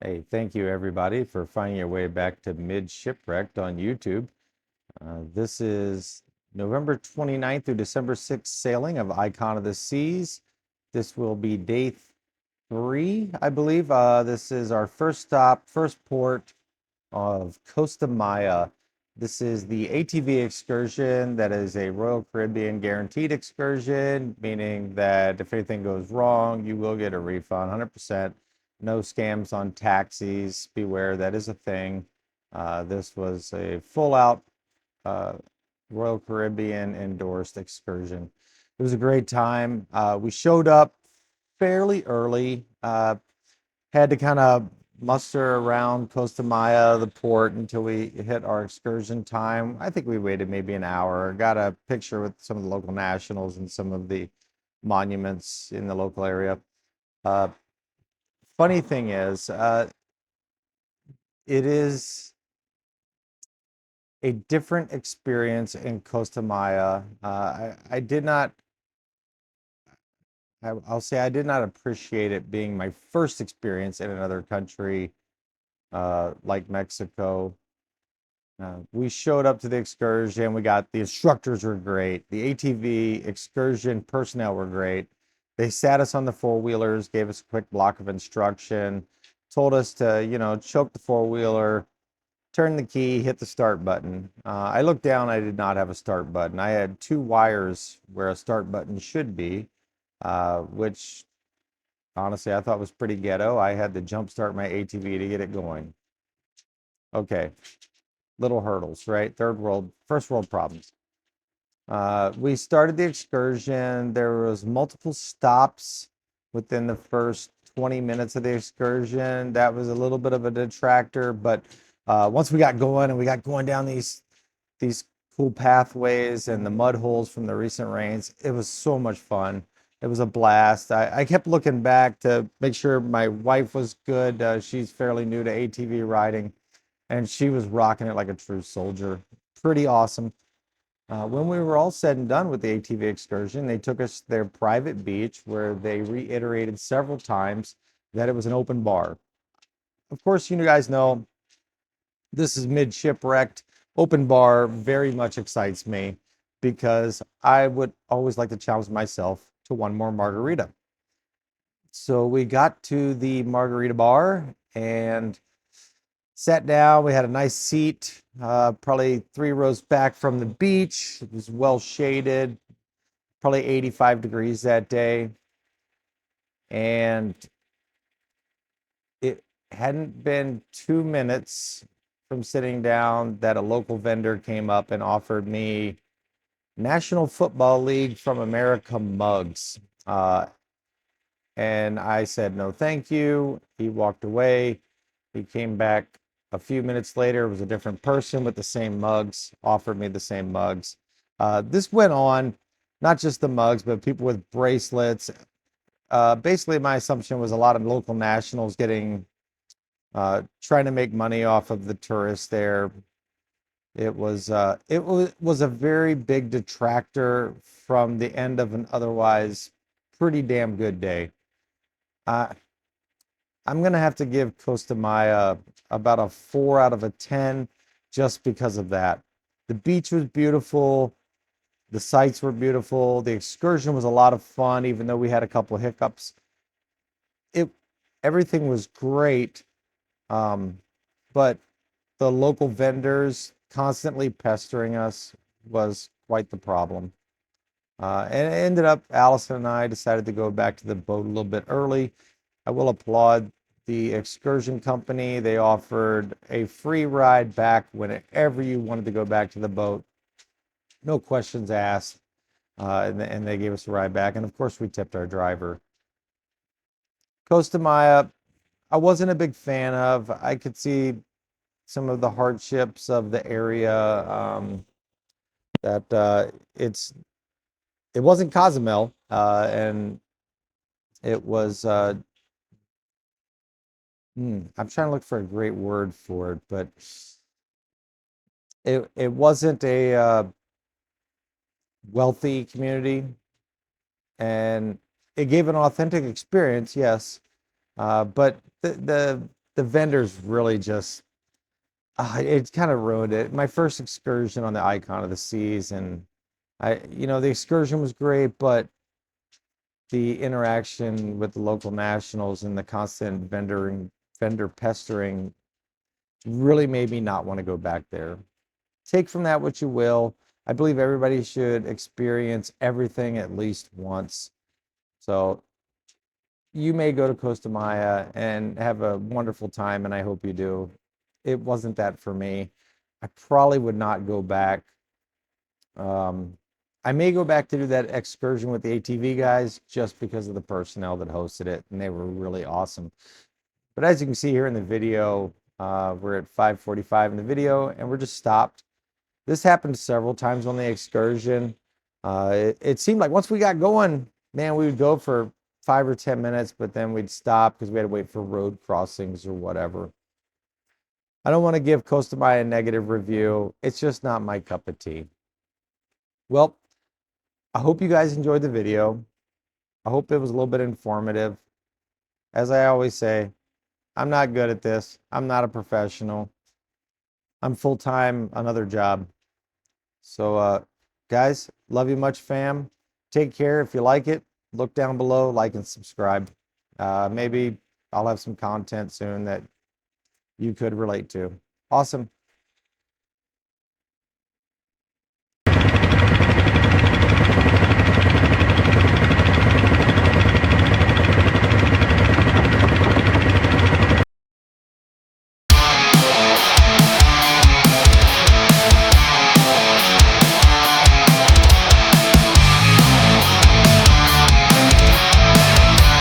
Hey, thank you everybody for finding your way back to Mid-Shipwrecked on YouTube. This is November 29th through December 6th sailing of Icon of the Seas. This will be day 3, I believe. This is our first stop, first port of Costa Maya. This is the ATV excursion that is a Royal Caribbean guaranteed excursion, meaning that if anything goes wrong, you will get a refund 100%. No scams on taxis. Beware, that is a thing. This was a full out uh, Royal Caribbean endorsed excursion. It was a great time. We showed up fairly early. Had to kind of muster around Costa Maya, the port, until we hit our excursion time. I think we waited maybe an hour. Got a picture with some of the local nationals and some of the monuments in the local area. Uh, Funny thing is, it is a different experience in Costa Maya. I did not, I'll say I did not appreciate it being my first experience in another country like Mexico. We showed up to the excursion. The instructors were great. The ATV excursion personnel were great. They sat us on the four-wheelers, gave us a quick block of instruction, told us to, choke the four-wheeler, turn the key, hit the start button. I looked down, I did not have a start button. I had two wires where a start button should be, which honestly I thought was pretty ghetto. I had to jump start my ATV to get it going. Okay, little hurdles, right? First world problems. We started the excursion. There was multiple stops within the first 20 minutes of the excursion. That was a little bit of a detractor, but once we got going and we got going down these cool pathways and the mud holes from the recent rains, it was so much fun. It was a blast. I kept looking back to make sure my wife was good. She's fairly new to ATV riding, and she was rocking it like a true soldier. Pretty awesome. When we were all said and done with the ATV excursion, they took us to their private beach where they reiterated several times that it was an open bar. Of course, you guys know this is Mid-Shipwrecked. Open bar very much excites me because I would always like to challenge myself to one more margarita. So we got to the margarita bar and sat down. We had a nice seat, probably 3 rows back from the beach. It was well shaded, probably 85 degrees that day. And it hadn't been 2 minutes from sitting down that a local vendor came up and offered me National Football League from America mugs. And I said, no, thank you. He walked away. He came back a few minutes later. It was a different person with the same mugs, offered me the same mugs. This went on, not just the mugs, but people with bracelets. Basically, my assumption was a lot of local nationals trying to make money off of the tourists there. It was a very big detractor from the end of an otherwise pretty damn good day. Uh, I'm gonna have to give Costa Maya about a 4 out of a 10 just because of that. The beach was beautiful, the sights were beautiful, the excursion was a lot of fun, even though we had a couple of hiccups. It Everything was great, um, but the local vendors constantly pestering us was quite the problem. And it ended up, Allison and I decided to go back to the boat a little bit early. I will applaud the excursion company. They offered a free ride back whenever you wanted to go back to the boat. No questions asked. And they gave us a ride back. And of course, we tipped our driver. Costa Maya, I wasn't a big fan of. I could see some of the hardships of the area. That it wasn't Cozumel, and it was I'm trying to look for a great word for it, but it wasn't a wealthy community, and it gave an authentic experience, yes, but the the vendors really just, it kind of ruined it. My first excursion on the Icon of the Seas, and the excursion was great, but the interaction with the local nationals and the constant vendor pestering really made me not want to go back there. Take from that what you will. I believe everybody should experience everything at least once. So you may go to Costa Maya and have a wonderful time, and I hope you do. It wasn't that for me. I probably would not go back. Um, I may go back to do that excursion with the ATV guys just because of the personnel that hosted it, and they were really awesome. But as you can see here in the video, we're at 5:45 in the video, and we're just stopped. This happened several times on the excursion. It seemed like once we got going, man, we would go for 5 or 10 minutes, but then we'd stop because we had to wait for road crossings or whatever. I don't want to give Costa Maya a negative review. It's just not my cup of tea. Well, I hope you guys enjoyed the video. I hope it was a little bit informative. As I always say, I'm not good at this. I'm not a professional. I'm full-time, another job. So, guys, love you much, fam. Take care. If you like it, look down below, like and subscribe. Maybe I'll have some content soon that you could relate to. Awesome.